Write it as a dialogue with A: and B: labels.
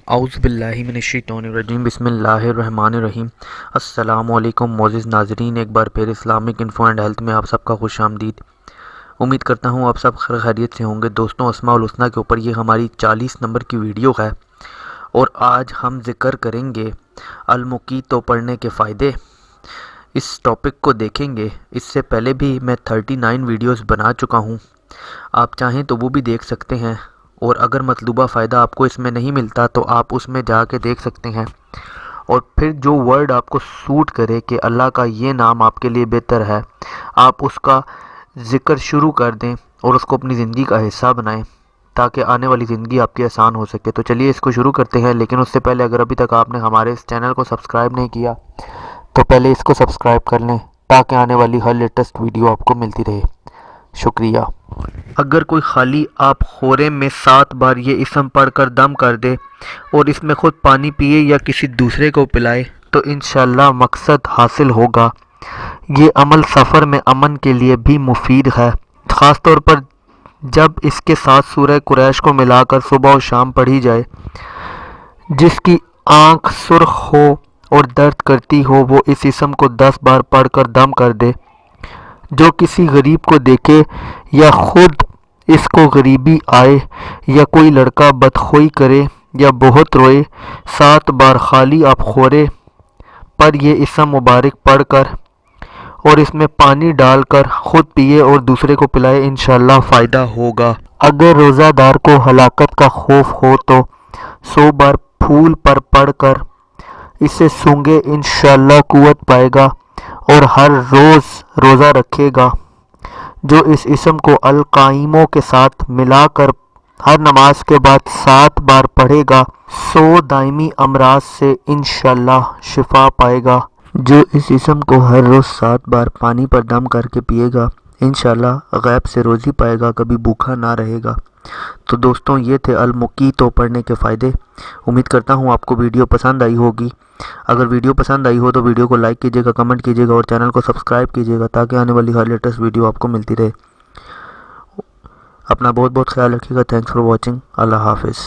A: اعوذ باللہ من الشیطان الرجیم بسم اللہ الرحمن الرحیم۔ السلام علیکم معزز ناظرین، ایک بار پھر اسلامک انفو اینڈ ہیلتھ میں آپ سب کا خوش آمدید۔ امید کرتا ہوں آپ سب خیریت سے ہوں گے۔ دوستوں، اسماء الحسنی کے اوپر یہ ہماری 40 نمبر کی ویڈیو ہے اور آج ہم ذکر کریں گے المقیت پڑھنے کے فائدے۔ اس ٹاپک کو دیکھیں گے۔ اس سے پہلے بھی میں 39 ویڈیوز بنا چکا ہوں، آپ چاہیں تو وہ بھی دیکھ سکتے ہیں، اور اگر مطلوبہ فائدہ آپ کو اس میں نہیں ملتا تو آپ اس میں جا کے دیکھ سکتے ہیں، اور پھر جو ورڈ آپ کو سوٹ کرے کہ اللہ کا یہ نام آپ کے لیے بہتر ہے، آپ اس کا ذکر شروع کر دیں اور اس کو اپنی زندگی کا حصہ بنائیں تاکہ آنے والی زندگی آپ کی آسان ہو سکے۔ تو چلیے اس کو شروع کرتے ہیں، لیکن اس سے پہلے اگر ابھی تک آپ نے ہمارے اس چینل کو سبسکرائب نہیں کیا تو پہلے اس کو سبسکرائب کر لیں تاکہ آنے والی ہر لیٹسٹ ویڈیو آپ کو ملتی رہے۔ شکریہ۔ اگر کوئی خالی آپ خورے میں 7 بار یہ اسم پڑھ کر دم کر دے اور اس میں خود پانی پیے یا کسی دوسرے کو پلائے تو انشاءاللہ مقصد حاصل ہوگا۔ یہ عمل سفر میں امن کے لیے بھی مفید ہے، خاص طور پر جب اس کے ساتھ سورہ قریش کو ملا کر صبح و شام پڑھی جائے۔ جس کی آنکھ سرخ ہو اور درد کرتی ہو وہ اس اسم کو 10 بار پڑھ کر دم کر دے۔ جو کسی غریب کو دیکھے یا خود اس کو غریبی آئے یا کوئی لڑکا بدخوئی کرے یا بہت روئے، 7 بار خالی آپ خورے پر یہ اسم مبارک پڑھ کر اور اس میں پانی ڈال کر خود پیے اور دوسرے کو پلائے، انشاءاللہ فائدہ ہوگا۔ اگر روزہ دار کو ہلاکت کا خوف ہو تو 100 بار پھول پر پڑھ کر اسے سونگے، انشاءاللہ قوت پائے گا اور ہر روز روزہ رکھے گا۔ جو اس اسم کو القائموں کے ساتھ ملا کر ہر نماز کے بعد 7 بار پڑھے گا، 100 دائمی امراض سے انشاءاللہ شفا پائے گا۔ جو اس اسم کو ہر روز 7 بار پانی پر دم کر کے پیے گا، انشاءاللہ غیب سے روزی پائے گا، کبھی بھوکا نہ رہے گا۔ تو دوستوں، یہ تھے المقیت پڑھنے کے فائدے۔ امید کرتا ہوں آپ کو ویڈیو پسند آئی ہوگی۔ اگر ویڈیو پسند آئی ہو تو ویڈیو کو لائک کیجیے گا، کمنٹ کیجیے گا اور چینل کو سبسکرائب کیجیے گا تاکہ آنے والی ہر لیٹسٹ ویڈیو آپ کو ملتی رہے۔ اپنا بہت بہت خیال رکھیے گا۔ Thanks for watching. اللہ حافظ۔